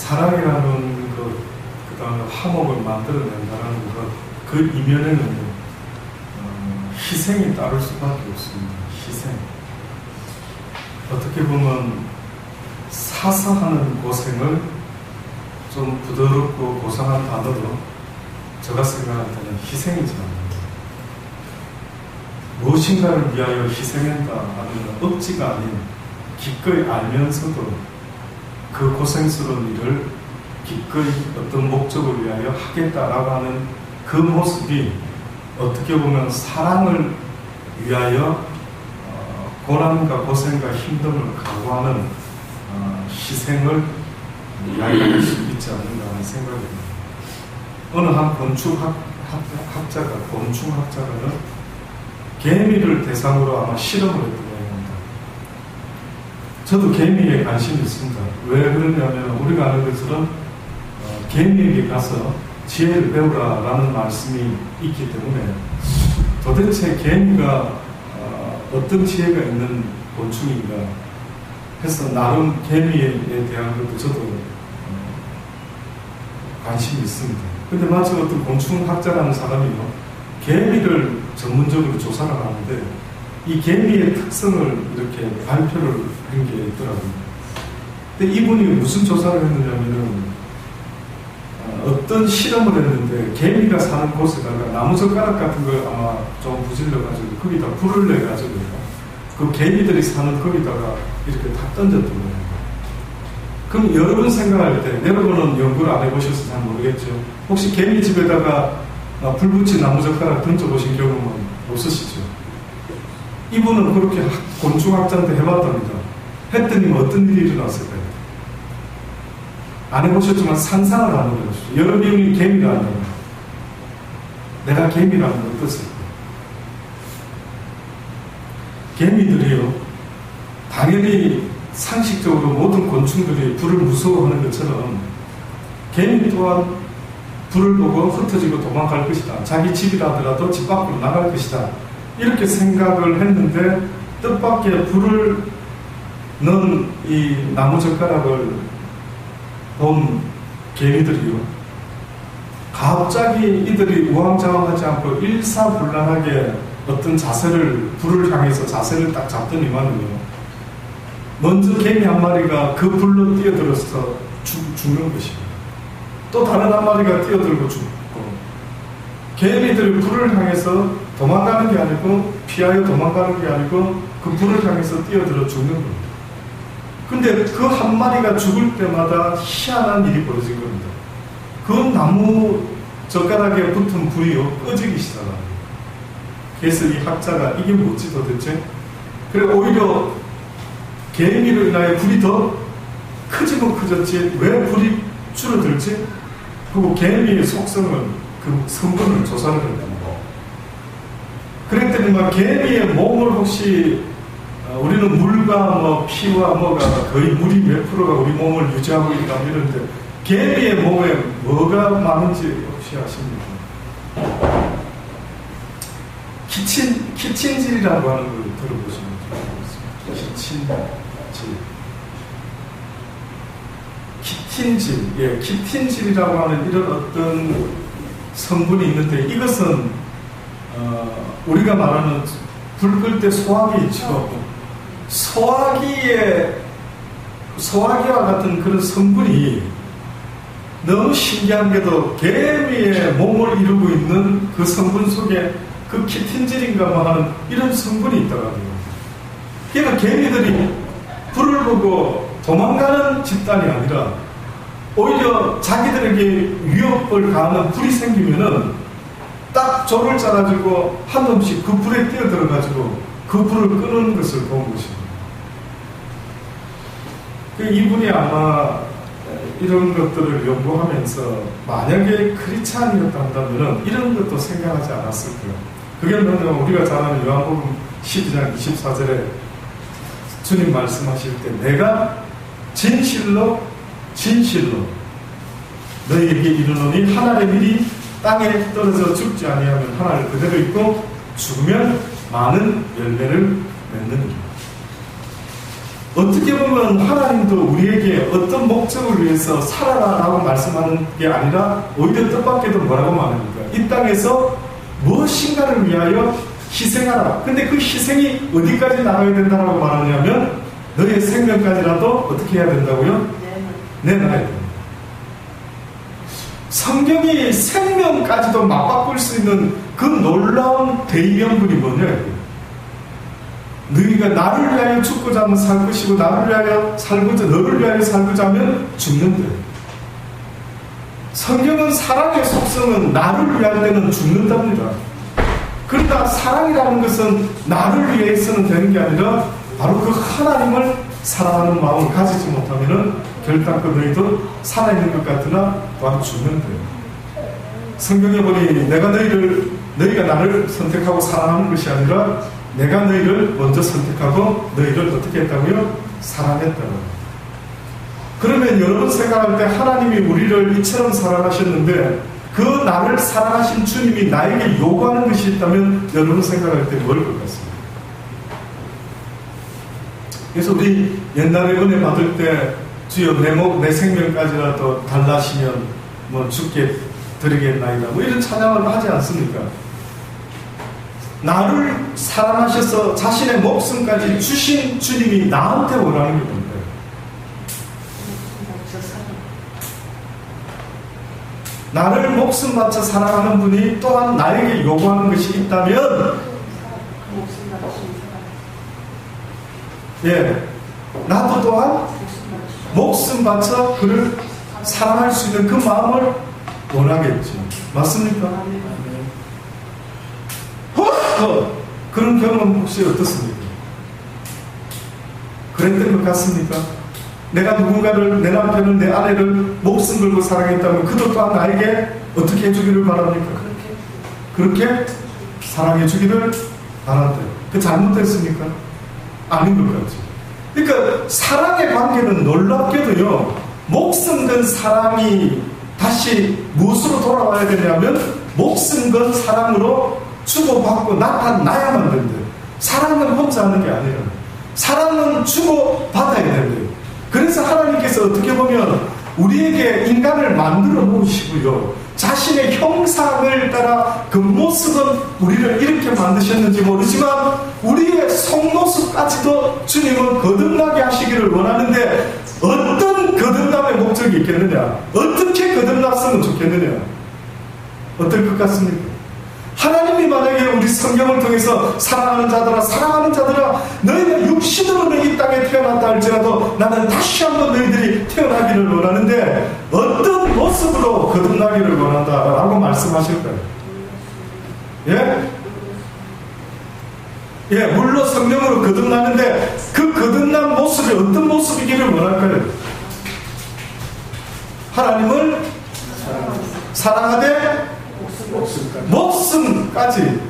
사랑이라는 것, 그 다음에 화목을 만들어낸다는 것, 그 이면에는 희생이 따를 수밖에 없습니다. 희생. 어떻게 보면 사서 하는 고생을 좀 부드럽고 고상한 단어로 제가 생각할 때는 희생이지 않습니다. 무엇인가를 위하여 희생한다 하면 억지가 아닌 기꺼이 알면서도 그 고생스러운 일을 기꺼이 어떤 목적을 위하여 하겠다라고 하는 그 모습이 어떻게 보면 사랑을 위하여 고난과 고생과 힘듦을 각오하는 희생을 이야기할 수 있지 않는가 하는 생각이 듭니다. 어느 한 곤충학자가는 개미를 대상으로 아마 실험을 했던 모양입니다. 저도 개미에 관심이 있습니다. 왜 그러냐면 우리가 아는 것처럼 개미에게 가서 지혜를 배우라라는 말씀이 있기 때문에 도대체 개미가 어떤 지혜가 있는 곤충인가 해서 나름 개미에 대한 것도 저도 관심이 있습니다. 근데 마치 어떤 곤충학자라는 사람이요, 개미를 전문적으로 조사를 하는데 이 개미의 특성을 이렇게 발표를 한 게 있더라고요. 근데 이분이 무슨 조사를 했느냐면은 어떤 실험을 했는데 개미가 사는 곳에다가 나무젓가락 같은 걸 아마 좀 부질러가지고 거기다 불을 내가지고 그 개미들이 사는 거기다가 이렇게 다 던졌던 거예요. 그럼 여러분 생각할 때, 여러분은 연구를 안 해보셔서 잘 모르겠죠. 혹시 개미 집에다가 불 붙인 나무젓가락 던져보신 경험은 없으시죠? 이분은 그렇게 곤충학자한테 해봤답니다. 했더니 어떤 일이 일어났을까요? 안 해보셨지만 상상을 하는 거죠. 여러분이 개미라면 내가 개미라면 어떻을까? 개미들이요, 당연히 상식적으로 모든 곤충들이 불을 무서워하는 것처럼 개미 또한 불을 보고 흩어지고 도망갈 것이다. 자기 집이라 하더라도 집 밖으로 나갈 것이다. 이렇게 생각을 했는데 뜻밖의 불을 넣은 이 나무젓가락을 본 개미들이요, 갑자기 이들이 우왕좌왕하지 않고 일사불란하게 어떤 자세를, 불을 향해서 자세를 딱 잡더니만요, 먼저 개미 한 마리가 그 불로 뛰어들어서 죽는 것입니다. 또 다른 한 마리가 뛰어들고 죽고, 개미들이 불을 향해서 도망가는 게 아니고 피하여 도망가는 게 아니고 그 불을 향해서 뛰어들어 죽는 겁니다. 근데 그 한 마리가 죽을 때마다 희한한 일이 벌어진 겁니다. 그 나무 젓가락에 붙은 불이요, 꺼지기 시작합니다. 그래서 이 학자가 이게 뭐지 도대체? 그래 오히려 개미로 인하여 불이 더 크지고 커졌지 왜 불이 줄어들지? 그리고 개미의 속성을, 그 성분을 조사를 했답니다. 그랬더니 막 개미의 몸을 혹시 우리는 물과 뭐 피와 뭐가 거의 물이 몇 프로가 우리 몸을 유지하고 있다 이러는데 개미의 몸에 뭐가 많은지 혹시 아십니까? 키친질이라고 하는 걸 들어보시면 좋겠습니다. 키틴질, 키틴질이라고 하는 이런 어떤 성분이 있는데 이것은 우리가 말하는 불 끌 때 소화기 있죠. 소화기와 같은 그런 성분이 너무 신기한 게도 개미의 몸을 이루고 있는 그 성분 속에 그 키틴질인가 뭐 하는 이런 성분이 있더라고요. 그러니까 개미들이 불을 보고 도망가는 집단이 아니라 오히려 자기들에게 위협을 가하는 불이 생기면은 딱 조를 짜가지고 한 놈씩 그 불에 뛰어들어가지고 그 불을 끄는 것을 본 것입니다. 이분이 아마 이런 것들을 연구하면서 만약에 크리스찬이었다 한다면 이런 것도 생각하지 않았을 거예요. 그게 뭐냐면 우리가 잘 아는 요한복음 12장 24절에 주님 말씀하실 때 내가 진실로 너희에게 이르노니 하늘의 밀이 땅에 떨어져 죽지 아니하면 하늘 그대로 있고 죽으면 많은 열매를 맺느니라. 어떻게 보면 하나님도 우리에게 어떤 목적을 위해서 살아라라고 말씀하는 게 아니라 오히려 뜻밖에도 뭐라고 말합니까? 이 땅에서 무엇인가를 위하여 희생하라. 근데 그 희생이 어디까지 나가야 된다고 말하냐면 너의 생명까지라도 어떻게 해야 된다고요? 내놔야 된다. 성경이 생명까지도 맞바꿀 수 있는 그 놀라운 대의명분이 뭐냐? 너희가 나를 위하여 죽고자 하면 살 것이고 너를 위하여 살고자 하면 죽는다. 성경은 사랑의 속성은 나를 위할 때는 죽는답니다. 그러나 사랑이라는 것은 나를 위해서는 되는 게 아니라 바로 그 하나님을 사랑하는 마음을 가지지 못하면 결단코 너희도 살아있는 것 같으나 또한 죽는다. 성경에 보니 너희가 나를 선택하고 사랑하는 것이 아니라 내가 너희를 먼저 선택하고 너희를 어떻게 했다고요? 사랑했다고. 그러면 여러분 생각할 때 하나님이 우리를 이처럼 사랑하셨는데 그 나를 사랑하신 주님이 나에게 요구하는 것이 있다면 여러분 생각할 때 뭘 것 같습니다. 그래서 우리 옛날에 은혜 받을 때 주여 내 생명까지라도 달라시면 뭐 죽게 드리겠나이다 뭐 이런 찬양을 하지 않습니까? 나를 사랑하셔서 자신의 목숨까지 주신 주님이 나한테 원하는 게 뭔데? 나를 목숨 바쳐 사랑하는 분이 또한 나에게 요구하는 것이 있다면 나도 또한 목숨 바쳐 그를 사랑할 수 있는 그 마음을 원하겠죠. 맞습니까? 그런 경험 혹시 어떻습니까? 그랬던 것 같습니까? 내가 누군가를, 내 남편을, 내 아내를 목숨 걸고 사랑했다면 그도 또한 나에게 어떻게 해주기를 바랍니까? 그렇게 사랑해 주기를 바란다. 그 잘못됐습니까? 아닌 것 같죠. 그러니까 사랑의 관계는 놀랍게도요, 목숨 건 사랑이 다시 무엇으로 돌아와야 되냐면 목숨 건 사랑으로 주고받고 나타나야만 된대요. 사랑은 혼자 하는 게 아니라 사랑은 주고받아야 된대요. 그래서 하나님께서 어떻게 보면 우리에게 인간을 만들어 놓으시고요, 자신의 형상을 따라 그 모습은 우리를 이렇게 만드셨는지 모르지만 우리의 속모습까지도 주님은 거듭나게 하시기를 원하는데 어떤 거듭남의 목적이 있겠느냐? 어떻게 거듭났으면 좋겠느냐? 어떨 것 같습니까? 하나님이 만약에 우리 성경을 통해서 사랑하는 자들아 너희는 육신으로는 이 땅에 태어났다 할지라도 나는 다시 한번 너희들이 태어나기를 원하는데 어떤 모습으로 거듭나기를 원한다라고 말씀하실까요? 물로 성령으로 거듭나는데 그 거듭난 모습이 어떤 모습이기를 원할까요? 하나님을 사랑하되 목숨까지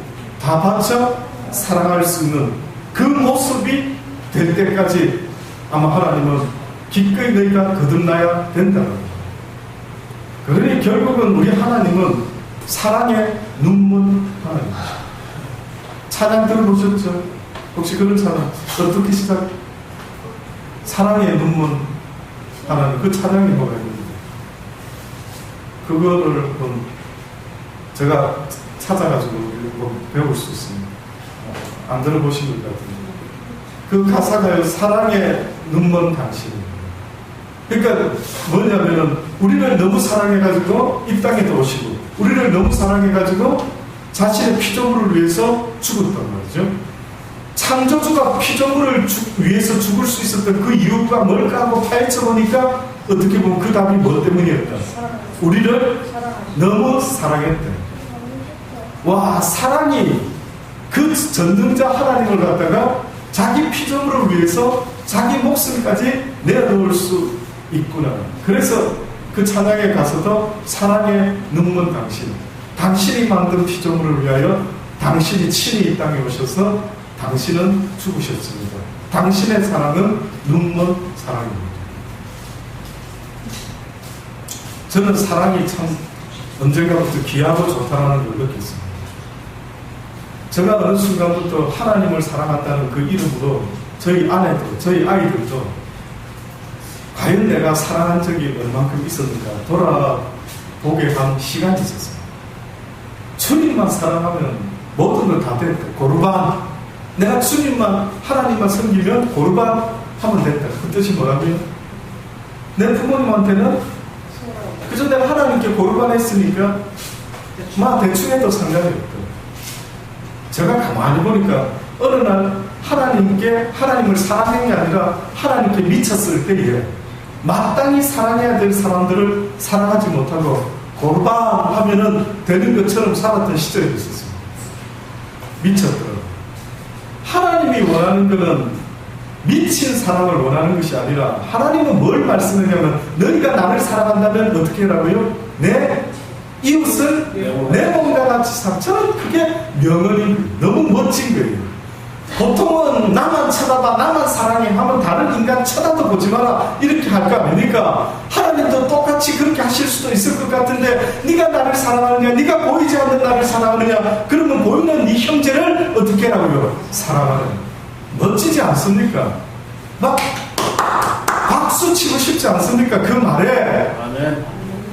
다 바쳐 사랑할 수 있는 그 모습이 될 때까지 아마 하나님은 기꺼이 너희가 거듭나야 된다. 그러니 결국은 우리 하나님은 사랑의 눈먼 하나님. 찬양 들어보셨죠? 혹시 그런 찬양 어떻게 시작? 사랑의 눈먼 하나님. 그 찬양이 뭐가 있는데 그거를 제가 찾아가지고 배울 수 있습니다. 안 들어보신 것 같은데 그 가사가요, 사랑의 눈먼 당신입니다. 그러니까 뭐냐면은 우리를 너무 사랑해가지고 이 땅에 오시고 우리를 너무 사랑해가지고 자신의 피조물을 위해서 죽었단 말이죠. 창조주가 피조물을 위해서 죽을 수 있었던 그 이유가 뭘까 하고 파헤쳐보니까 어떻게 보면 그 답이 뭐 때문이었다? 우리를 너무 사랑했다. 와, 사랑이 그 전능자 하나님을 갖다가 자기 피조물을 위해서 자기 목숨까지 내어놓을 수 있구나. 그래서 그 찬양에 가서도 사랑의 눈먼 당신이 만든 피조물을 위하여 당신이 친히 이 땅에 오셔서 당신은 죽으셨습니다. 당신의 사랑은 눈먼 사랑입니다. 저는 사랑이 참 언젠가부터 귀하고 좋다는 걸 느꼈습니다. 제가 어느 순간부터 하나님을 사랑한다는 그 이름으로 저희 아내도, 저희 아이들도 과연 내가 사랑한 적이 얼만큼 있었는가 돌아보게 한 시간이 있었어요. 주님만 사랑하면 모든 걸 다 됐다. 고르반. 내가 주님만, 하나님만 섬기면 고르반 하면 됐다. 그 뜻이 뭐라고요? 내 부모님한테는 그저 내가 하나님께 고르반 했으니까 대충 해도 상관이 없다. 제가 가만히 보니까 어느 날 하나님을 사랑한 게 아니라 하나님께 미쳤을 때에 마땅히 사랑해야 될 사람들을 사랑하지 못하고 고르반 하면은 되는 것처럼 살았던 시절이 있었습니다. 미쳤더라고요. 하나님이 원하는 것은 미친 사랑을 원하는 것이 아니라 하나님은 뭘 말씀하냐면 너희가 나를 사랑한다면 어떻게 하라고요? 내 이웃을 내 몸과 같이 사랑. 저는 그게 명언이 너무 멋진 거예요. 보통은 나만 쳐다봐, 나만 사랑해 하면 다른 인간 쳐다도 보지 마라 이렇게 할 거 아닙니까? 하나님도 똑같이 그렇게 하실 수도 있을 것 같은데 네가 나를 사랑하느냐, 네가 보이지 않는 나를 사랑하느냐, 그러면 보이는 네 형제를 어떻게 하라고요? 사랑하느냐. 멋지지 않습니까? 막 박수 치고 싶지 않습니까? 그 말에. 아멘.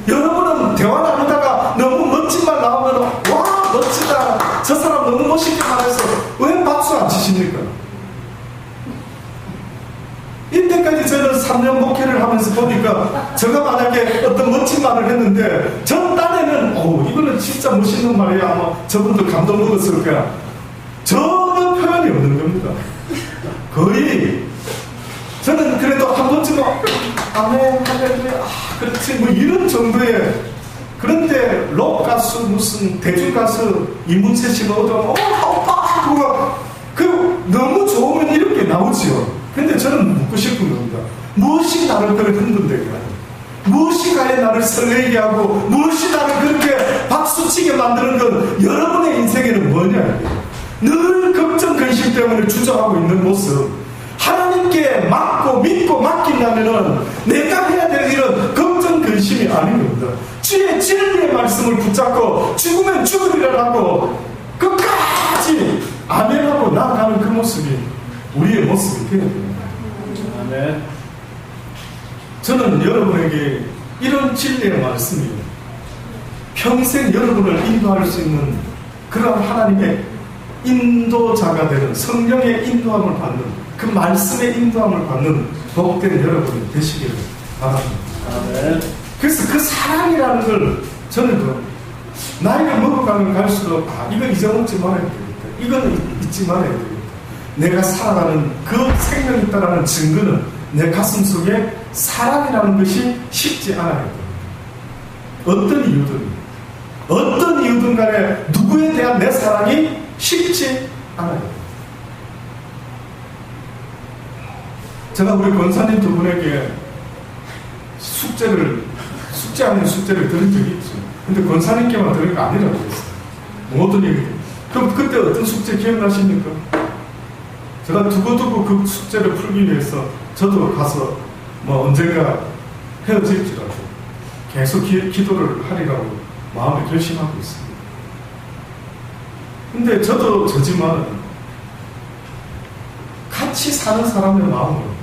여러분은 대화 나누다가 너무 멋진 말 나오면 와 멋지다, 저 사람 너무 멋있게 말해서 왜 박수 안 치십니까? 이때까지 저는 3년 목회를 하면서 보니까 제가 만약에 어떤 멋진 말을 했는데 전 딴에는 이거는 진짜 멋있는 말이야, 아마 저분도 감동 먹었을 거야. 전혀 표현이 없는 겁니다. 거의 저는 그래도 한 번쯤은 아멘 할렐루야 그렇지 뭐 이런 정도의. 그런데 록 가수 무슨 대중 가수 이문세 씨가 오더라고 오빠 뭐가 그 너무 좋으면 이렇게 나오지요. 근데 저는 묻고 싶은 겁니다. 무엇이 나를 그렇게 흔든대요? 무엇이 가해 나를 설레게 하고 무엇이 나를 그렇게 박수치게 만드는 건 여러분의 인생에는 뭐냐? 늘 걱정 근심 때문에 주저하고 있는 모습. 하나님께 맡고 믿고 맡긴다면은 내가 해야 될 일은 걱정 근심이 아닌 겁니다. 주의 진리의 말씀을 붙잡고 죽으면 죽으리라고 끝까지 아멘하고 나아가는 그 모습이 우리의 모습이 되어야 됩니다. 아멘. 저는 여러분에게 이런 진리의 말씀이 평생 여러분을 인도할 수 있는 그런 하나님의 인도자가 되는 성령의 인도함을 받는 그 말씀의 인도함을 받는 복된 여러분이 되시기를 바랍니다. 아멘. 그래서 그 사랑이라는 걸 저는 나이가 먹어가면 갈수록 이건 잊어먹지 말아야 되겠다, 이거는 잊지 말아야 되겠다. 내가 살아가는 그 생명이 있다는 증거는 내 가슴 속에 사랑이라는 것이 식지 않아야 됩니다. 어떤 이유든 간에 누구에 대한 내 사랑이 식지 않아야 됩니다. 제가 우리 권사님 두 분에게 숙제 아닌 숙제를 들은 적이 있어요. 근데 권사님께만 들은 거 아니라고 했어요. 모든 얘기. 그럼 그때 어떤 숙제 기억나십니까? 제가 두고두고 그 숙제를 풀기 위해서 저도 가서 언젠가 헤어질지라도 계속 기도를 하리라고 마음에 결심하고 있습니다. 근데 저도 저지만 같이 사는 사람의 마음으로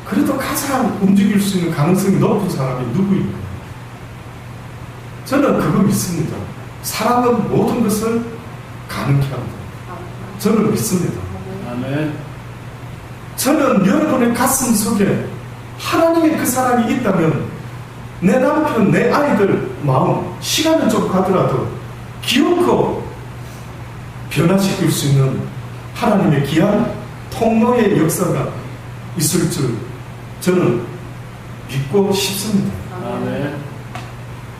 그래도 가장 움직일 수 있는 가능성이 높은 사람이 누구입니까? 저는 그거 믿습니다. 사랑은 모든 것을 가능케 합니다. 저는 믿습니다. 아멘. 저는 여러분의 가슴 속에 하나님의 그 사랑이 있다면 내 남편, 내 아이들 마음, 시간은 좀 가더라도 기어코 변화시킬 수 있는 하나님의 귀한 통로의 역사가 있을 줄 저는 믿고 싶습니다. 아멘.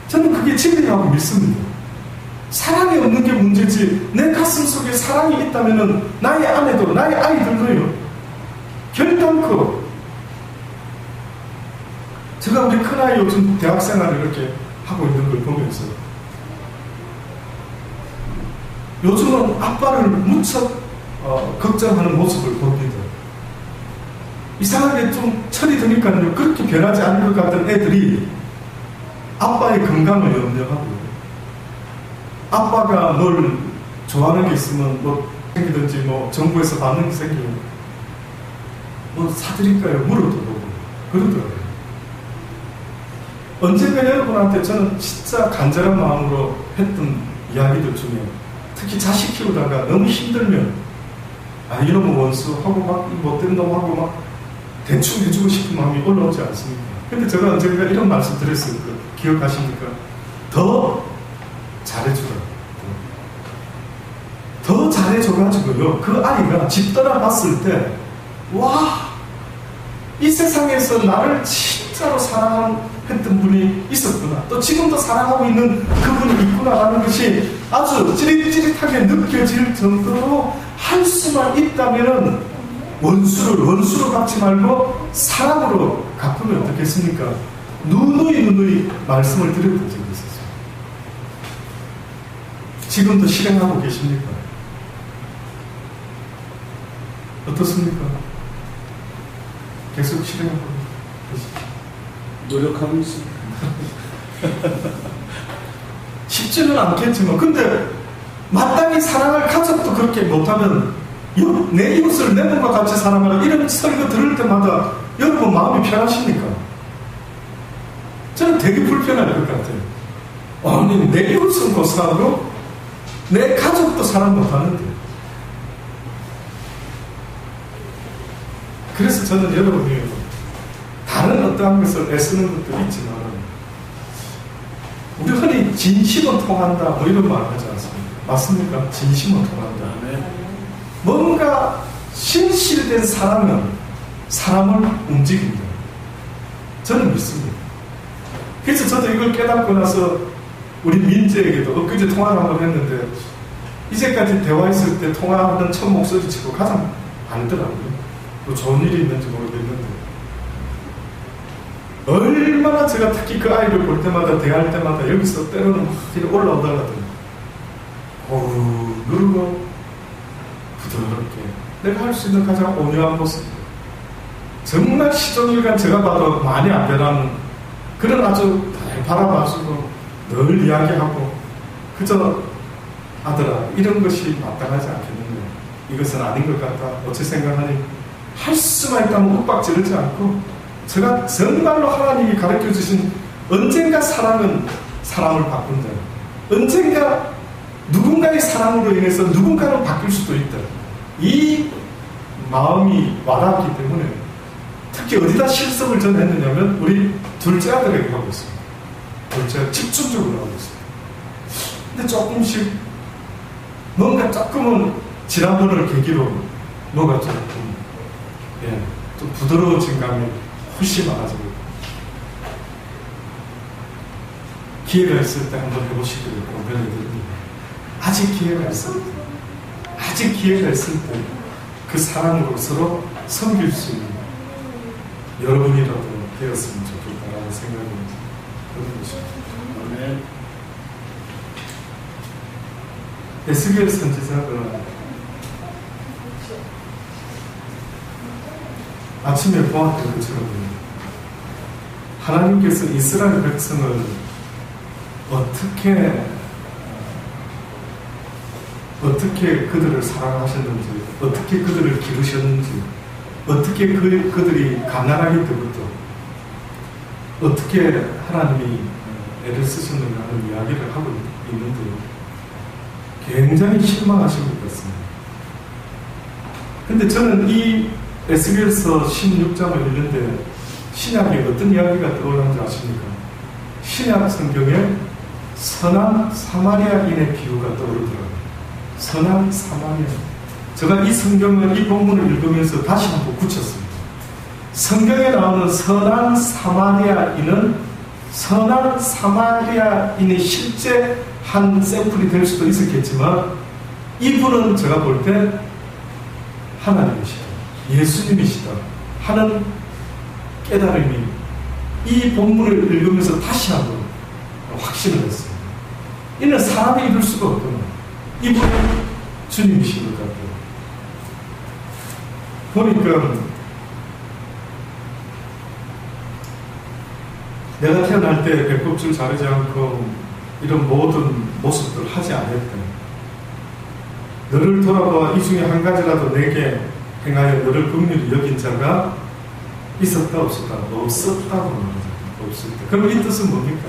저는 그게 진리라고 믿습니다. 사랑이 없는 게 문제지 내 가슴 속에 사랑이 있다면 나의 아내도 나의 아이들도요 결단코. 제가 우리 큰아이 요즘 대학생활을 이렇게 하고 있는 걸 보면서 요즘은 아빠를 무척 걱정하는 모습을 봅니다. 이상하게 좀 철이 드니까요 그렇게 변하지 않는 것 같은 애들이 아빠의 건강을 염려하고 아빠가 뭘 좋아하는 게 있으면 생기든지 정부에서 받는 게 생기면 뭐 사드릴까요? 물어도 보고 그러더라고요. 언젠가 여러분한테 저는 진짜 간절한 마음으로 했던 이야기들 중에 특히 자식 키우다가 너무 힘들면 이러면 원수하고 막 못된 놈하고 막 대충 해주고 싶은 마음이 올라오지 않습니까? 근데 제가 언젠가 이런 말씀 드렸을 거 기억하십니까? 더 잘해주라. 더 잘해줘가지고요. 그 아이가 집 떠나봤을 때, 와, 이 세상에서 나를 진짜로 사랑했던 분이 있었구나. 또 지금도 사랑하고 있는 그분이 있구나라는 것이 아주 찌릿찌릿하게 느껴질 정도로 할 수만 있다면 원수로 갚지 말고 사랑으로 갚으면 어떻겠습니까? 누누이 말씀을 드렸던 적이 있었어요. 지금도 실행하고 계십니까? 어떻습니까? 계속 실행하고 계십니까? 노력하고 있습니다. 쉽지는 않겠지만, 근데 마땅히 사랑할 가족도 그렇게 못하면 내 이웃을 내 몸과 같이 사랑하라 이런 설교 들을 때마다 여러분 마음이 편하십니까? 저는 되게 불편할 것 같아요. 아니 내 이웃은 고사하고 내 가족도 사랑 못하는데. 그래서 저는 여러분이 다른 어떠한 것을 애쓰는 것도 있지만 우리 흔히 진심은 통한다 뭐 이런 말 하지 않습니까? 맞습니까? 진심은 통한다. 뭔가 신실된 사랑은 사람을 움직인다. 저는 믿습니다. 그래서 저도 이걸 깨닫고 나서 우리 민재에게도 엊그제 통화를 한번 했는데 이제까지 대화했을 때 통화하는 첫 목소리 치고 가장 아니더라고요. 또 좋은 일이 있는지 모르겠는데 얼마나 제가 특히 그 아이를 볼 때마다 대할 때마다 여기서 때로는 막 올라오다가더니 누르고 부드럽게 내가 할 수 있는 가장 온유한 모습, 정말 시종일관 제가 봐도 많이 안 변하는 그런 아주 잘 바라봐주고 늘 이야기하고 그저 아들아 이런 것이 마땅하지 않겠는데 이것은 아닌 것 같다 어찌 생각하니 할 수만 있다면 윽박 지르지 않고 제가 정말로 하나님이 가르쳐 주신 언젠가 사랑은 사람을 바꾼다, 언젠가 누군가의 사랑으로 인해서 누군가는 바뀔 수도 있다, 이 마음이 와닿기 때문에 특히 어디다 실습을 전 했느냐면 우리 둘째 아들에게 하고 있습니다. 둘째 집중적으로 하고 있습니다. 근데 조금씩 뭔가 조금은 지난번을 계기로 뭐가 조금 좀 부드러워진 감이 훨씬 많아지고 기회가 있을 때 한번 해보시기를 권면을 드립니다. 아직 기회가 있을 때, 아직 기회가 있을 때 그 사랑으로 서로 섬길 수 있는 여러분이라도 되었으면 좋겠다라는 생각이 드는 것입니다. 네. 에스겔 선지자가 아침에 보았던 것처럼 하나님께서 이스라엘 백성을 어떻게 그들을 사랑하셨는지, 어떻게 그들을 기르셨는지, 어떻게 그들이 가난하기 때부터 어떻게 하나님이 애를 쓰셨는가 하는 이야기를 하고 있는데 굉장히 실망하신 것 같습니다. 근데 저는 이 에스겔서 16장을 읽는데 신약에 어떤 이야기가 떠오르는지 아십니까? 신약 성경에 선한 사마리아인의 비유가 떠오르더라고요. 선한 사마리아. 제가 이 성경을, 이 본문을 읽으면서 다시 한번 굳혔습니다. 성경에 나오는 선한 사마리아인이 실제 한 샘플이 될 수도 있었겠지만 이분은 제가 볼 때 하나님이시다, 예수님이시다 하는 깨달음이 이 본문을 읽으면서 다시 한번 확신을 했어요. 이는 사람이 이룰 수가 없구나. 이분은 주님이신 것 같아요. 보니까 내가 태어날 때 배꼽줄 자르지 않고 이런 모든 모습들 하지 않았다. 너를 돌아봐 이 중에 한 가지라도 내게 행하여 너를 긍휼히 여긴 자가 있었다 없었다? 없었다고 말하잖아요. 없을 때. 그럼 이 뜻은 뭡니까?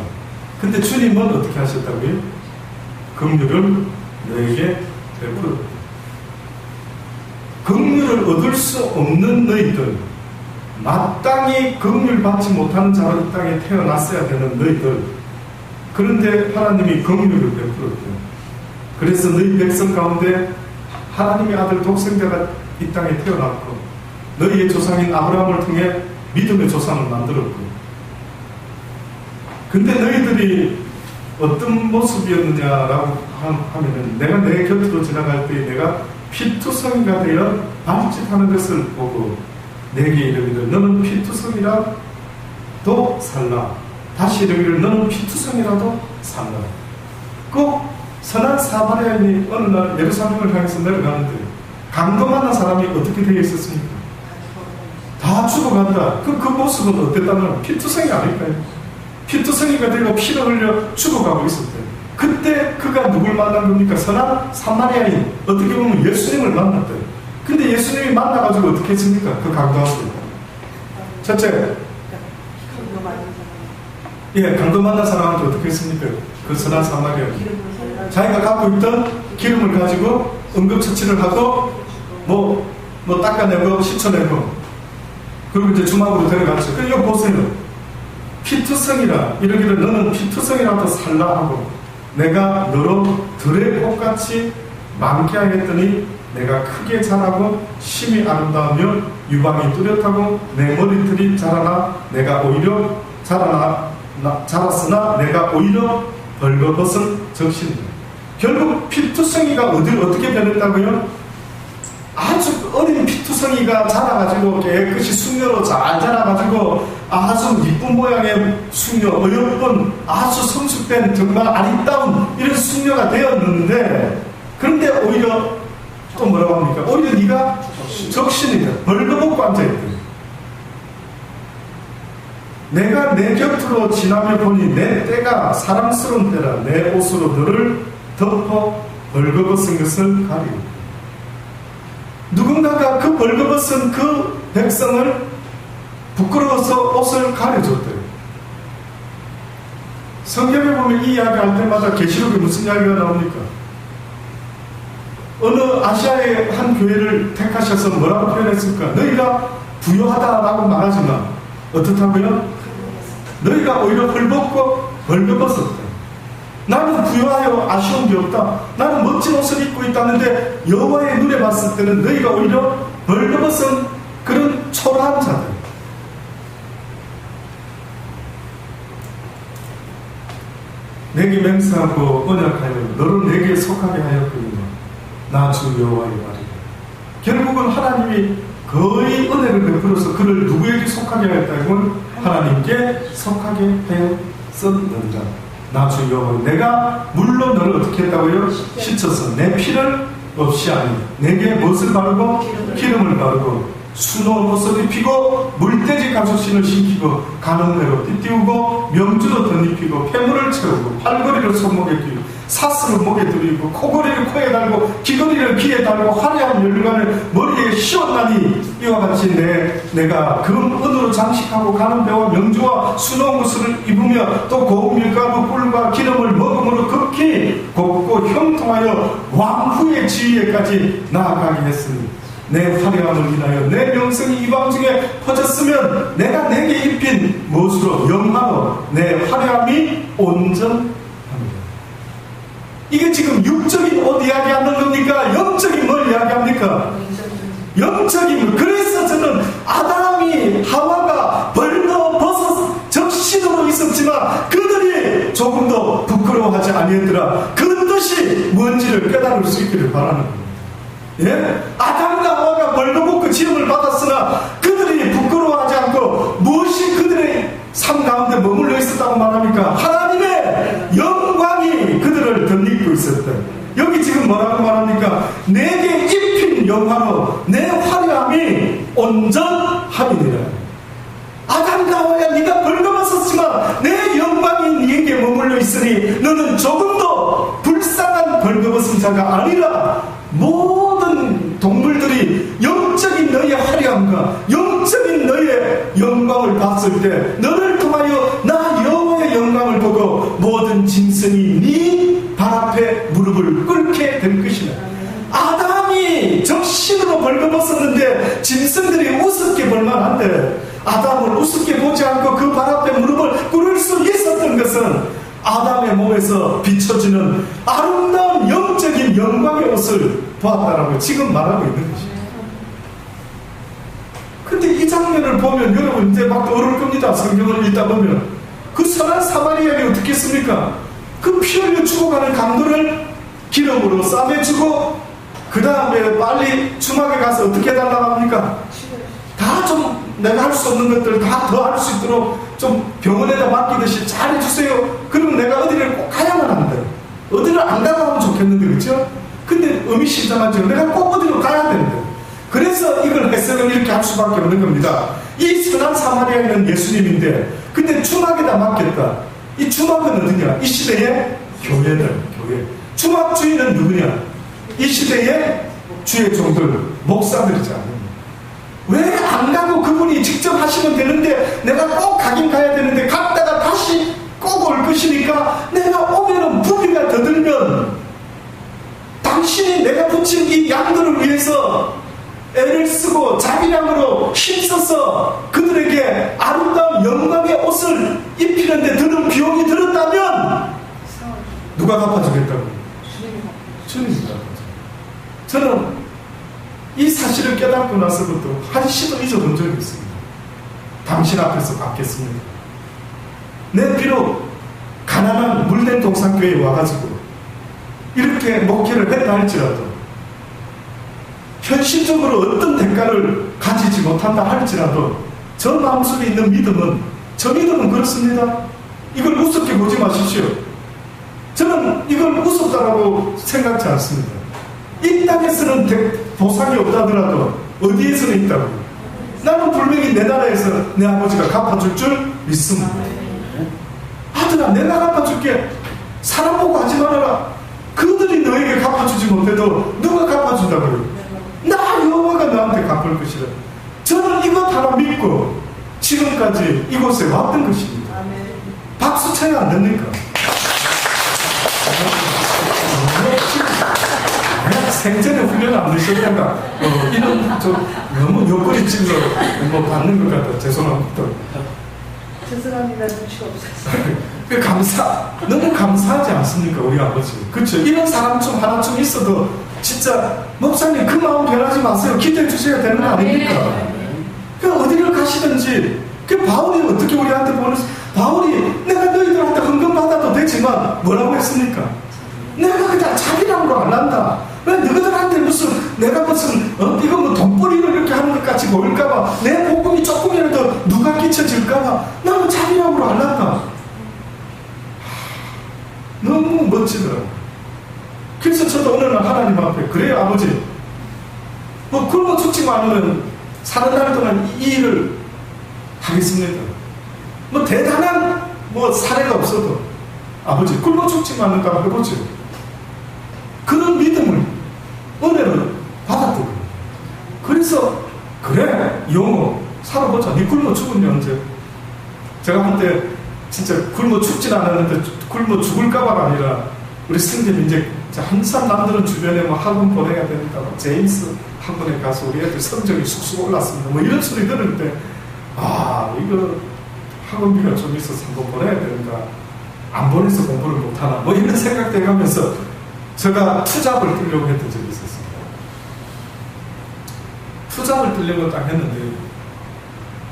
근데 주님은 어떻게 하셨다고요? 긍휼을 너에게 베풀었다. 긍휼을 얻을 수 없는 너희들, 마땅히 긍휼 받지 못하는 자로 이 땅에 태어났어야 되는 너희들, 그런데 하나님이 긍휼을 베풀었대요. 그래서 너희 백성 가운데 하나님의 아들 독생자가 이 땅에 태어났고 너희의 조상인 아브라함을 통해 믿음의 조상을 만들었고, 근데 너희들이 어떤 모습이었느냐라고 하면은 내가 내 곁으로 지나갈 때 내가 피투성이가 되어 발짓하는 것을 보고 내게 이르기를 너는 피투성이라도 살라. 다시 이르기를 너는 피투성이라도 살라. 꼭 선한 사마리아인이 어느 날 예루살렘을 향해서 내려가는데 강도 만난 사람이 어떻게 되어 있었습니까? 다 죽어간다. 그 모습은 어땠다면 피투성이 아닐까요? 피투성이가 되고 피를 흘려 죽어가고 있었대요. 그때 그가 누굴 만난 겁니까? 선한 사마리아인, 어떻게 보면 예수님을 만났대요. 근데 예수님이 만나가지고 어떻게 했습니까? 그 강도한테. 첫째, 강도 만난 사람한테 어떻게 했습니까? 그 선한 사마리아인. 자기가 갖고 있던 기름을 가지고 응급처치를 하고 뭐 닦아내고 씻어내고, 그리고 이제 주막으로 데려갔죠. 그럼 이거 보세요. 피투성이라 이러기를 너는 피투성이라도 살라 하고 내가 너로 들의 꽃같이 많게 하였더니 내가 크게 자라고 심이 아름다우며 유방이 뚜렷하고 내 머리털이 자랐으나 내가 오히려 벌거벗은 적신이다. 결국 피투성이가 어떻게 변했다고요? 아주 어린 피투성이가 자라가지고 깨끗이 숙녀로 잘 자라가지고 아주 이쁜 모양의 숙녀, 어여쁜 아주 성숙된 정말 아리따운 이런 숙녀가 되었는데, 그런데 오히려 또 뭐라고 합니까? 오히려 네가 적신이다. 벌거벗고 앉아있다. 내가 내 곁으로 지나며 보니 내 때가 사랑스러운 때라. 내 옷으로 너를 덮어 벌거벗은 것을 가리고. 누군가가 그 벌거벗은 그 백성을 부끄러워서 옷을 가려줬대요. 성경에 보면 이 이야기 할 때마다 계시록에 무슨 이야기가 나옵니까? 어느 아시아의 한 교회를 택하셔서 뭐라고 표현했을까? 너희가 부유하다라고 말하지만 어떻다고요? 너희가 오히려 헐벗고 벌거벗었다. 나는 부유하여 아쉬운 게 없다. 나는 멋진 옷을 입고 있다는데 여호와의 눈에 봤을 때는 너희가 오히려 벌거벗은 그런 초라한 자들. 내게 맹세하고 언약하여 너를 내게 속하게 하였거니와 나 주 여호와의 말이다. 결국은 하나님이 거의 은혜를 베풀어서 그를 누구에게 속하게 하였다고? 하나님께 속하게 하였었는가. 나 주 여호와 내가 물론 너를 어떻게 했다고요? 씻어서 내 피를 없이 하니 내게 무엇을 바르고 기름을 바르고 수놓은 옷을 입히고 물돼지 가죽신을 신기고 가는 대로 띠띠우고 명주로 덧입히고 폐물을 채우고 팔걸이를 손목에 끼고 사슬을 목에 들이고 코걸이를 코에 달고 귀걸이를 귀에 달고 화려한 열관을 머리에 씌웠나니 이와 같이 내가 금은으로 장식하고 가는 배와 명주와 수놓은 옷을 입으며 또 고운 밀가루 꿀과 기름을 먹음으로 극히 곱고 형통하여 왕후의 지위에까지 나아가게 했으니 내 화려함을 인하여 내 명성이 이방 중에 퍼졌으면 내가 내게 입힌 못으로 영화로 내 화려함이 온전합니다. 이게 지금 육적인 옷 이야기하는 겁니까? 영적인 뭘 이야기합니까? 영적인. 그래서 저는 아담이 하와가 벌거벗어 적신으로 있었지만 그들이 조금도 부끄러워하지 아니했더라. 그 뜻이 뭔지를 깨달을 수 있기를 바라는 겁니다. 예? 아담과 하와가 벌거벗고 지음을 받았으나 그들이 부끄러워하지 않고 무엇이 그들의 삶 가운데 머물러 있었다고 말합니까? 하나님의 영광이 그들을 덧입고 있었다. 여기 지금 뭐라고 말합니까? 내게 입힌 영화로 내 화려함이 온전함이니라. 아담과 하와야 네가 벌거벗었지만 내 영광이 네게 머물러 있으니 너는 조금도 불쌍한 벌거벗은 자가 아니라. 모든 동물들이 영적인 영광을 봤을 때 너를 통하여 나 여호와의 영광을 보고 모든 짐승이 네 발 앞에 무릎을 꿇게 될 것이다. 아담이 정신으로 벌거벗었는데 짐승들이 우습게 볼만한데 아담을 우습게 보지 않고 그 발 앞에 무릎을 꿇을 수 있었던 것은 아담의 몸에서 비춰지는 아름다운 영적인 영광의 옷을 보았다라고 지금 말하고 있는 것입니다. 근데 이 장면을 보면 여러분 이제 막 떠오를 겁니다. 성경을 읽다 보면 그 선한 사마리아인이 어떻게 했습니까? 그 피 흘려 죽어가는 강도를 기름으로 싸매주고 그 다음에 빨리 주막에 가서 어떻게 해달라고 합니까? 다 좀 내가 할 수 없는 것들 다 더 할 수 있도록 좀 병원에다 맡기듯이 잘 해주세요. 그러면 내가 어디를 꼭 가야만 한다. 어디를 안 가고 하면 좋겠는데 그렇죠? 근데 의미심장하죠. 내가 꼭 어디로 가야 되는데 그래서 이걸 해석을 이렇게 할 수밖에 없는 겁니다. 이 선한 사마리아인은 예수님인데 근데 주막에다 맡겼다. 이 주막은 어디냐? 이 시대의 교회는 교회. 주막 주인은 누구냐? 이 시대의 주의 종들 목사들이지 않느냐? 왜 안 가고 그분이 직접 하시면 되는데 내가 꼭 가긴 가야 되는데 갔다가 다시 꼭 올 것이니까 내가 오면은 부비가 더 들면 당신이 내가 붙인 이 양들을 위해서 애를 쓰고 자비량으로 힘써서 그들에게 아름다운 영광의 옷을 입히는데 드는 비용이 들었다면 누가 갚아주겠다고? 주님이 갚아줘. 저는 이 사실을 깨닫고 나서부터 한시도 잊어본 적이 있습니다. 당신 앞에서 받겠습니다. 내 비록 가난한 물된 동산교회에 와가지고 이렇게 목회를 했다 할지라도 현실적으로 어떤 대가를 가지지 못한다 할지라도 저 마음속에 있는 믿음은 저 믿음은 그렇습니다. 이걸 우습게 보지 마십시오. 저는 이걸 우습다라고 생각지 않습니다. 이 땅에서는 보상이 없다더라도 어디에서는 있다고. 나는 분명히 내 나라에서 내 아버지가 갚아줄 줄 믿습니다. 아들아 내가 갚아줄게. 사람 보고 하지 말아라. 그들이 너에게 갚아주지 못해도 누가 갚아준다고요? 나 여호와가 너한테 갚을 것이라. 저는 이것 하나 믿고 지금까지 이곳에 왔던 것입니다. 박수 쳐야 안 됩니까? 생전에 훈련을 안 드셨다가 이런 좀 너무 옆구리 찔러 받는 것 같다. 죄송합니다. 죄송합니다. 눈치가 없었어요. 너무 감사하지 않습니까? 우리 아버지. 그렇죠? 이런 사람 좀 하나쯤 있어도 진짜 목사님 그 마음 변하지 마세요. 기도해 주셔야 되는 거 아닙니까? 그 어디를 가시든지 그 바울이 어떻게 우리한테 보내서 바울이 내가 너희들한테 헌금 받아도 되지만 뭐라고 했습니까? 내가 그냥 자기랑으로 안 한다. 왜 너희들한테 무슨 내가 무슨 이거 뭐 돈벌이를 이렇게 하는 것 같이 보일까봐 내 복음이 조금이라도 누가 끼쳐질까봐 나는 자기랑으로 안 한다. 너무 멋지더라고. 그래서 저도 어느 날 하나님 앞에 그래요 아버지 뭐 굶어 죽지 않으면 사는 날 동안 이 일을 하겠습니다. 뭐 대단한 뭐 사례가 없어도 아버지 굶어 죽지 않을까 해보죠. 그런 믿음을 은혜를 받았던 거예요. 그래서 그래 영어 살아보자. 니 굶어 죽은 지 언제? 제가 한때 진짜 굶어 죽진 않았는데 굶어 죽을까봐가 아니라 우리 승님 이제 항상 남들은 주변에 뭐 학원 보내야 되니까 뭐 제임스 학원에 가서 우리 애들 성적이 쑥쑥 올랐습니다. 뭐 이런 소리 들을 때 이거 학원비가 좀 있어서 한번 보내야 되는가 안 보내서 공부를 못하나 뭐 이런 생각 돼가면서 제가 투잡을 뜨려고 했던 적이 있었습니다. 투잡을 뜨려고 딱 했는데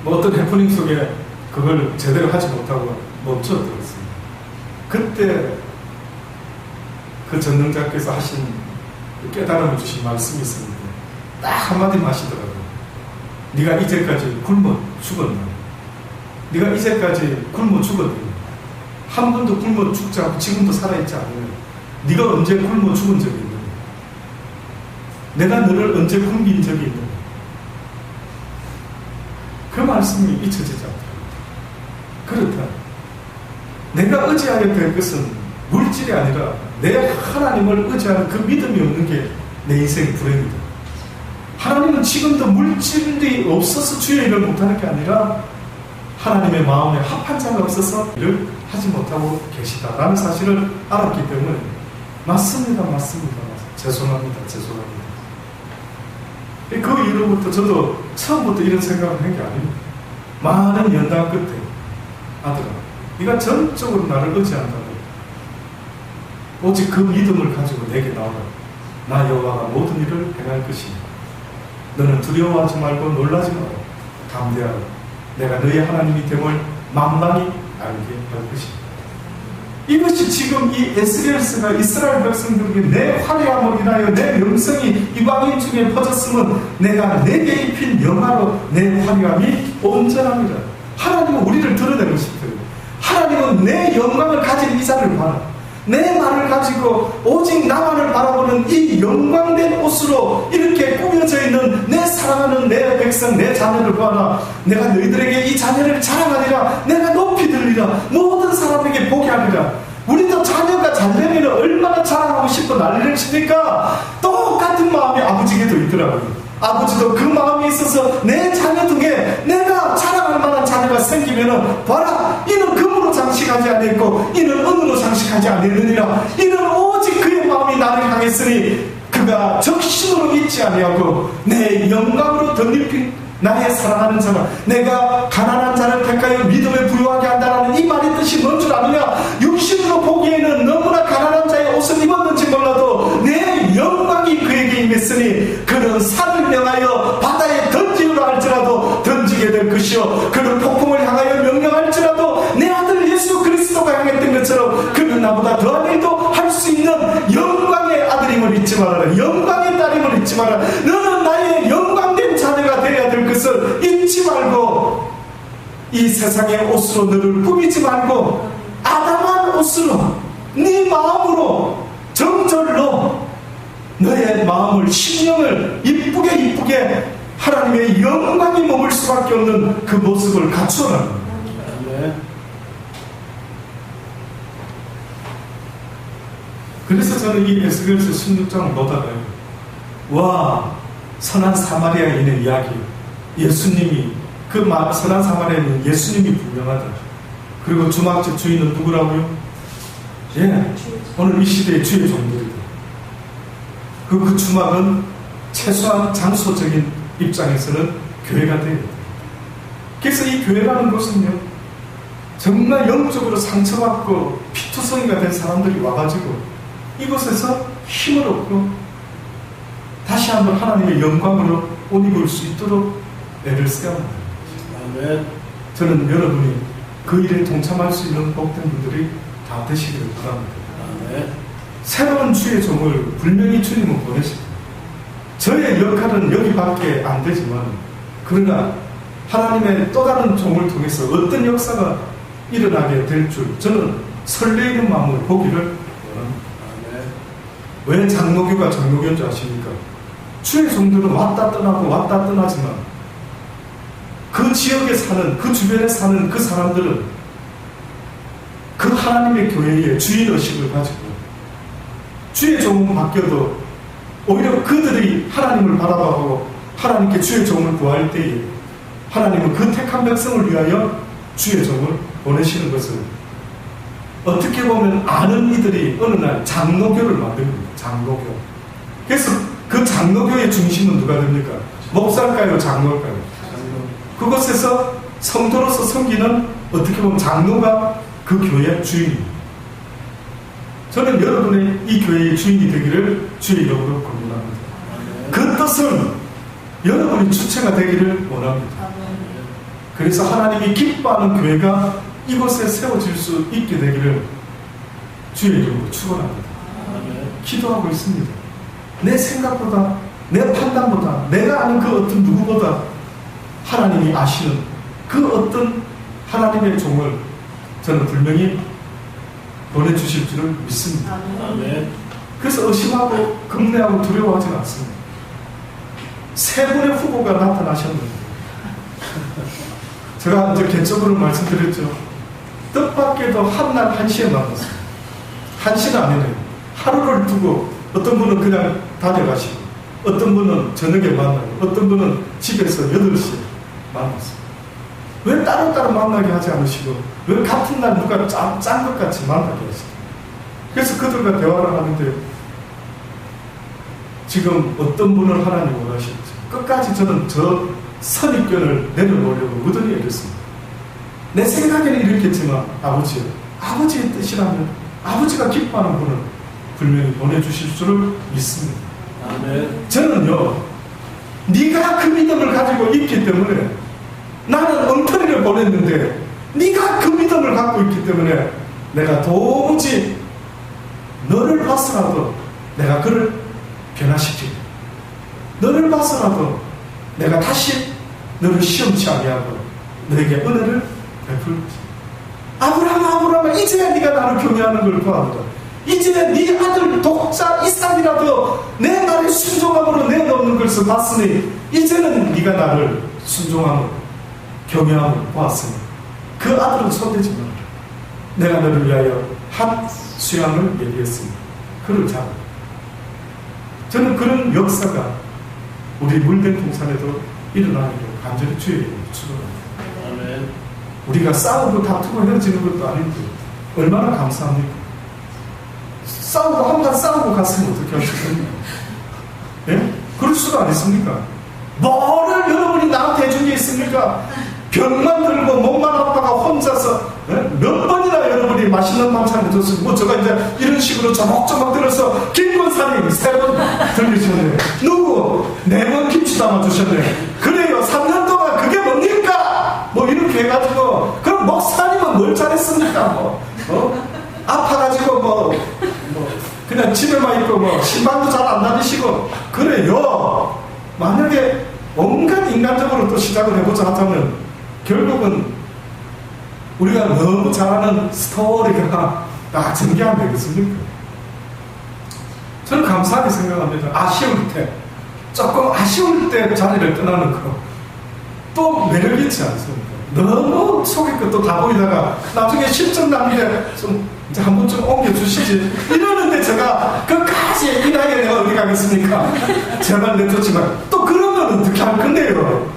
뭐 어떤 해프닝 속에 그걸 제대로 하지 못하고 멈춰들었습니다. 그때 그 전능자께서 하신 깨달음을 주신 말씀이 있었는데 딱 한마디 하시더라고요. 네가 이제까지 굶어 죽었나? 네가 이제까지 굶어 죽었니? 한 번도 굶어 죽지 않고 지금도 살아있지 않으면 네가 언제 굶어 죽은 적이 있느냐? 내가 너를 언제 굶긴 적이 있느냐? 그 말씀이 잊혀지지 않다. 그렇다. 내가 의지하게 될 것은 물질이 아니라 내 하나님을 의지하는 그 믿음이 없는 게 내 인생의 불행이다. 하나님은 지금도 물질이 없어서 주의 일을 못하는 게 아니라 하나님의 마음에 합한 자가 없어서 일을 하지 못하고 계시다라는 사실을 알았기 때문에 맞습니다. 죄송합니다. 그 이후로부터 저도 처음부터 이런 생각을 한 게 아닙니다. 많은 연단 끝에 아들아, 네가 전적으로 나를 의지한다면 오직 그 믿음을 가지고 내게 나오라. 나 여호와가 모든 일을 행할 것이니 너는 두려워하지 말고 놀라지 마라. 담대하라. 내가 너의 하나님이 됨을 만만히 알게 할 것이니. 이것이 지금 이 에스겔서가 이스라엘 백성들에게 내 화려함을 인하여 내 명성이 이방인 중에 퍼졌으면 내가 내게 입힌 영화로 내 화려함이 온전합니다. 하나님은 우리를 드러내고 싶어요. 하나님은 내 영광을 가진 이 자를 봐라. 내 말을 가지고 오직 나만을 바라보는 이 영광된 옷으로 이렇게 꾸며져 있는 내 사랑하는 내 백성, 내 자녀를 보아라. 내가 너희들에게 이 자녀를 자랑하리라. 내가 높이 들리라. 모든 사람에게 보게 하리라. 우리도 자녀가 잘되면 얼마나 자랑하고 싶어 난리를 치니까 똑같은 마음이 아버지에게도 있더라고요. 아버지도 그 마음이 있어서 내 자녀 중에 내가 자랑할 만한 자녀가 생기면은 봐라, 이는 금으로 장식하지 아니했고 이는 은으로 장식하지 아니느니라. 이는 오직 그의 마음이 나를 향했으니 그가 적신으로 있지 아니하고 내 영광으로 덧입힌 나의 사랑하는 자라. 내가 가난한 자를 택하여 믿음에 부유하게 한다라는 이 말의 뜻이 뭔 줄 아느냐? 육신으로 보기에는 너무나 가난한 자의 옷을 입었는지 몰라도 내 영광이 그에게 임했으니 그는 산을 명하여 바다에 던지우라 할지라도 던지게 될 것이요 그는 폭풍을 향하여 명령할지라도 내 아들 예수 그리스도가 향했던 것처럼 그는 나보다 더한 일도 할 수 있는 영광의 아들임을 잊지 말아라. 영광의 딸임을 잊지 말아라. 너는 나의 영광된 자녀가 되어야 될 것을 잊지 말고 이 세상의 옷으로 너를 꾸미지 말고 아담한 옷으로 네 마음으로 정절로 너의 마음을 심령을 이쁘게 하나님의 영광이 머물 수밖에 없는 그 모습을 갖추어라. 그래서 저는 이 에스겔서 16장을 보다가요, 와, 선한 사마리아인의 이야기, 예수님이 그 선한 사마리아인은 예수님이 분명하다. 그리고 주막집 주인은 누구라고요? 예, 오늘 이 시대의 주의 종들이다. 그 주막은 최소한 장소적인 입장에서는 교회가 되어야 됩니다. 그래서 이 교회라는 곳은요, 정말 영적으로 상처받고 피투성이가 된 사람들이 와가지고 이곳에서 힘을 얻고 다시 한번 하나님의 영광으로 옷 입을 수 있도록 애를 써야 합니다. 아멘. 저는 여러분이 그 일에 동참할 수 있는 복된 분들이 다 되시기를 바랍니다. 아멘. 새로운 주의 종을 분명히 주님은 보내십니다. 저의 역할은 여기밖에 안 되지만 그러나 하나님의 또 다른 종을 통해서 어떤 역사가 일어나게 될 줄 저는 설레이는 마음을 보기를 원합니다. 왜 장로교가 장로교인 줄 아십니까? 주의 종들은 왔다 떠나고 왔다 떠나지만 그 지역에 사는, 그 주변에 사는 그 사람들은 그 하나님의 교회의 주인의식을 가지고 주의 종은 바뀌어도 오히려 그들이 하나님을 바라보고 하나님께 주의 종을 구할 때에 하나님은 그 택한 백성을 위하여 주의 종을 보내시는 것을 어떻게 보면 아는 이들이 어느 날 장로교를 만듭니다. 장로교. 그래서 그 장로교의 중심은 누가 됩니까? 목사일까요? 장로일까요? 그곳에서 성도로서 섬기는 어떻게 보면 장로가 그 교회의 주인입니다. 저는 여러분의 이 교회의 주인이 되기를 주의 이름으로 권면합니다. 그 뜻은 여러분이 주체가 되기를 원합니다. 그래서 하나님이 기뻐하는 교회가 이곳에 세워질 수 있게 되기를 주의 이름으로 축원합니다. 기도하고 있습니다. 내 생각보다, 내 판단보다, 내가 아는 그 어떤 누구보다 하나님이 아시는 그 어떤 하나님의 종을 저는 분명히 보내주실 줄을 믿습니다. 그래서 의심하고 겁내하고 두려워하지는 않습니다. 세 분의 후보가 나타나셨는데 제가 이제 개적으로 말씀드렸죠. 뜻밖에도 한날 1시에 만났어요. 1시는 아니네요. 하루를 두고 어떤 분은 그냥 다녀가시고 어떤 분은 저녁에 만나고 어떤 분은 집에서 8시에 만났어요. 왜 따로따로 만나게 하지 않으시고 왜 같은 날 누가 짠 것 같이 만나게 하시고. 그래서 그들과 대화를 하는데 지금 어떤 분을 하나님 원하실지 끝까지 저는 저 선입견을 내려놓으려고 무던히 애렸습니다. 내 생각에는 이렇겠지만 아버지의 뜻이라면 아버지가 기뻐하는 분을 분명히 보내주실 줄을 믿습니다. 아멘. 저는요, 네가 그 믿음을 가지고 있기 때문에 나는 엉터리를 보냈는데 네가 그 믿음을 갖고 있기 때문에 내가 도무지 너를 봐서라도 내가 그를 변화시키고 너를 봐서라도 내가 다시 너를 시험치 아니하고 너에게 은혜를 베풀 것이다. 아브라함아 이제야 네가 나를 경외하는 걸 보아보라. 이제 네 아들 독자 이삭이라도 내 말에 순종함으로 내놓는 것을 봤으니 이제는 네가 나를 순종함으로 경외함으로 보았으니 그 아들은 손대지 마라. 내가 너를 위하여 한 수양을 예비했으니 그를 잡아. 저는 그런 역사가 우리 물된 동산에도 일어나기를 간절히 주의 이름으로 축원합니다. 아멘. 우리가 싸우고 다투고 헤어지는 것도 아닌데 얼마나 감사합니까? 싸우고 한번 싸우고 갔으면 어떻게 하시겠습니까? 예? 그럴 수가 안 있습니까? 뭐를 여러분이 나한테 해준 게 있습니까? 병만 들고 몸만 아파가 혼자서 몇 번이나 여러분이 맛있는 반찬을 줬으니 뭐 제가 이제 이런 식으로 조목조목 들어서 김건사님 3번 들리셨네. 누구? 4번 김치 담아주셨네. 그래요 3년 동안 그게 뭡니까? 뭐 이렇게 해가지고 그럼 목사님은 뭘 잘했습니까? 아파가지고 그냥 집에만 있고 신방도 잘 안 다니시고 그래요. 만약에 온갖 인간적으로 또 시작을 해보자 하자면 결국은 우리가 너무 잘하는 스토리가 다 전개하면 되겠습니까? 저는 감사하게 생각합니다. 조금 아쉬울 때 자리를 떠나는 거 또 매력 있지 않습니까? 너무 속일 것도 다 보이다가 나중에 실적 나는데 좀 이제 한 번쯤 옮겨주시지 이러는데 제가 끝까지 이 나이에 내가 어디 가겠습니까? 제발 내쫓지만 또 그러면 어떻게 할 건데요?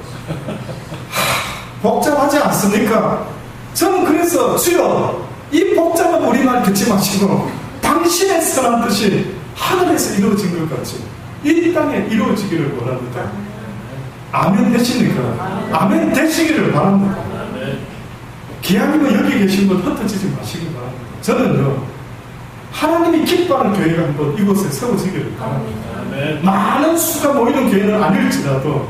복잡하지 않습니까? 저는 그래서 주여 이 복잡한 우리말 듣지 마시고 당신의 선한 뜻이 하늘에서 이루어진 것 같이 이 땅에 이루어지기를 원합니다. 아멘 되십니까? 아멘 되시기를 바랍니다. 기왕이면 여기 계신 분 흩어지지 마시기 바랍니다. 저는요 하나님이 기뻐하는 교회가 한번 이곳에 세워지기를 바랍니다. 많은 수가 모이는 교회는 아닐지라도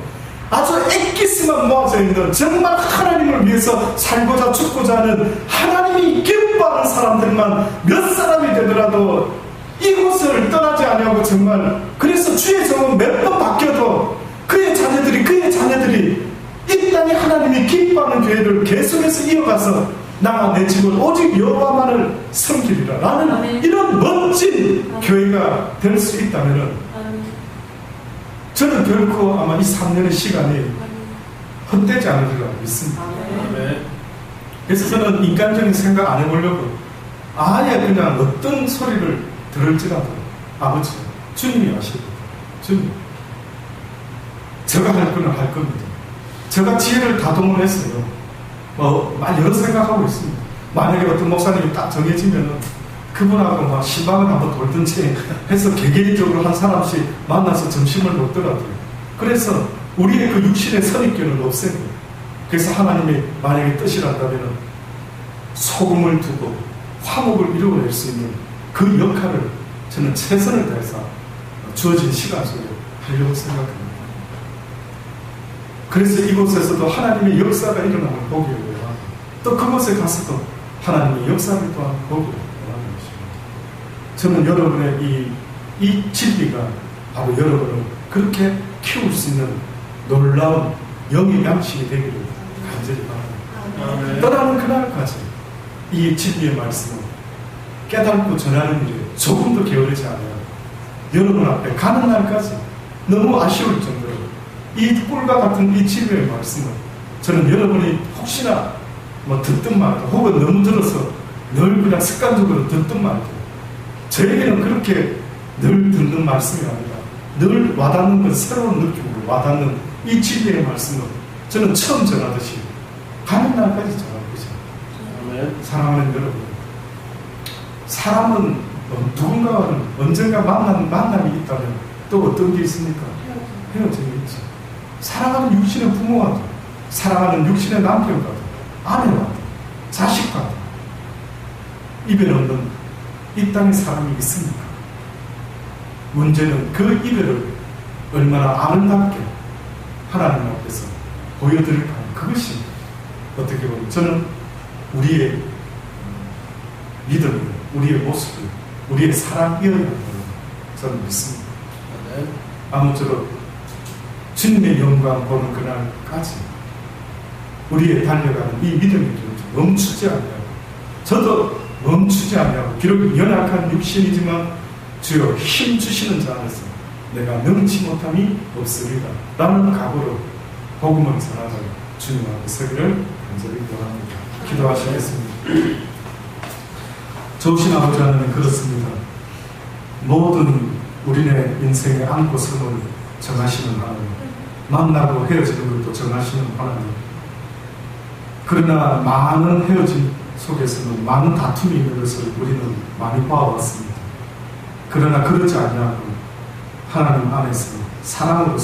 아주 엑기스만 모아져 있는 정말 하나님을 위해서 살고자 죽고자 하는 하나님이 기뻐하는 사람들만 몇 사람이 되더라도 이곳을 떠나지 아니하고 정말 그래서 주의 종은 몇 번 바뀌어도 그의 자녀들이 이 땅에 하나님이 기뻐하는 교회를 계속해서 이어가서 나와 내 집은 오직 여호와만을 섬기리라 라는 이런 멋진 교회가 될 수 있다면 저는 결코 아마 이 3년의 시간이 헛되지 않으리라 믿습니다. 그래서 저는 인간적인 생각 안 해보려고 아예 그냥 어떤 소리를 들을지라도 아버지 주님이 아시거든요. 주님 제가 할 거는 할 겁니다. 제가 지혜를 다 동원했어요. 여러 생각하고 있습니다. 만약에 어떤 목사님이 딱 정해지면은 그분하고 막 시방을 한번 돌든지 해서 개개인적으로 한 사람씩 만나서 점심을 먹더라고요. 그래서 우리의 그 육신의 선입견을 없애고 그래서 하나님이 만약에 뜻이란다면 소금을 두고 화목을 이루어낼 수 있는 그 역할을 저는 최선을 다해서 주어진 시간 속에 하려고 생각합니다. 그래서 이곳에서도 하나님의 역사가 일어나는 보기를 원합니다. 또 그곳에 가서도 하나님의 역사를 또한 보기를 원하는 것입니다. 저는 여러분의 이 진리가 바로 여러분을 그렇게 키울 수 있는 놀라운 영의 양식이 되기를 간절히 바랍니다. 떠나는 그날까지 이 진리의 말씀을 깨닫고 전하는 일에 조금도 게으르지 않아요. 여러분 앞에 가는 날까지 너무 아쉬울 정도로 이 꿀과 같은 이 진리의 말씀을 저는 여러분이 혹시나 듣든 말든 혹은 너무 들어서 늘 그냥 습관적으로 듣든 말든 저에게는 그렇게 늘 듣는 말씀이 아니라 늘 와닿는 건 새로운 느낌으로 와닿는 이 진리의 말씀을 저는 처음 전하듯이 가는 날까지 정할 거죠. 아멘. 사랑하는 여러분, 사람은 누군가는 언젠가 만남이 있다면 또 어떤 게 있습니까? 헤어짐이 있죠. 사랑하는 육신의 부모와도, 사랑하는 육신의 남편과도, 아내와도, 자식과도 이별 없는 이 땅에 사람이 있습니까? 문제는 그 이별을 얼마나 아름답게 하나님 앞에서 보여드릴까 하는 그것이 어떻게 보면 저는 우리의 믿음을, 우리의 모습을, 우리의 사랑이어야 한다고 저는 믿습니다. 아멘. 아무쪼록 주님의 영광 보는 그날까지 우리의 달려가는 이 믿음의 길 멈추지 않냐고, 저도 멈추지 않냐고, 비록 연약한 육신이지만 주여 힘 주시는 자 안에서 내가 능치 못함이 없으리다 라는 각오로 복음을 전하자 주님 앞에 서기를 간절히 원합니다. 기도하시겠습니다. 좋으신 아버지 하나님, 그렇습니다. 모든 우리네 인생의 안고 섬을 정하시는 하나님, 만나고 헤어지는 것도 정하시는 하나님, 그러나 많은 헤어짐 속에서는 많은 다툼이 있는 것을 우리는 많이 봐왔습니다. 그러나 그렇지 아니하고 하나님 안에서 사랑으로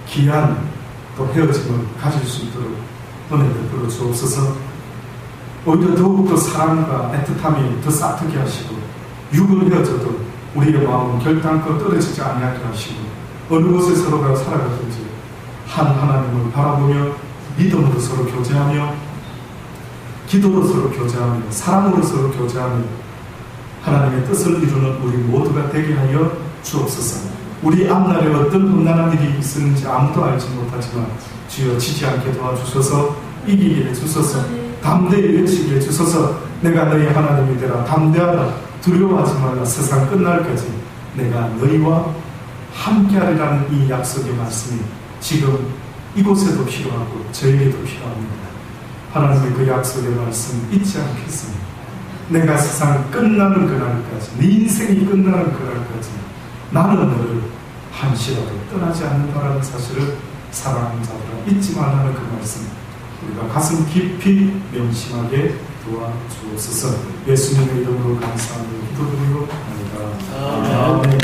귀한 또 헤어짐을 가질 수 있도록 은혜 베풀어 주옵소서. 오히려 더욱더 사랑과 애틋함이 더 싹트게 하시고, 육을 헤어져도 우리의 마음은 결단코 떨어지지 아니하게 하시고, 어느 곳에 서로가 살아가든지 하나님을 바라보며 믿음으로 서로 교제하며, 기도로 서로 교제하며, 사랑으로 서로 교제하며 하나님의 뜻을 이루는 우리 모두가 되게 하여 주옵소서. 우리 앞날에 어떤 험난한 일이 있었는지 아무도 알지 못하지만 주여 지지 않게 도와주셔서 이기게 해주소서. 담대히 외치게 해주소서. 내가 너희 하나님이 되라. 담대하라. 두려워하지 말라. 세상 끝날까지 내가 너희와 함께하리라는 이 약속의 말씀이 지금 이곳에도 필요하고 저에게도 필요합니다. 하나님의 그 약속의 말씀 잊지 않겠습니다. 내가 세상 끝나는 그날까지, 네 인생이 끝나는 그날까지 나는 너를 한시라도 떠나지 않는다라는 사실을 사랑하는 자들아 잊지 말라는 그 말씀, 우리가 가슴 깊이 명심하게 도와주옵소서. 예수님의 이름으로 감사하며 기도드리고 합니다. 아멘.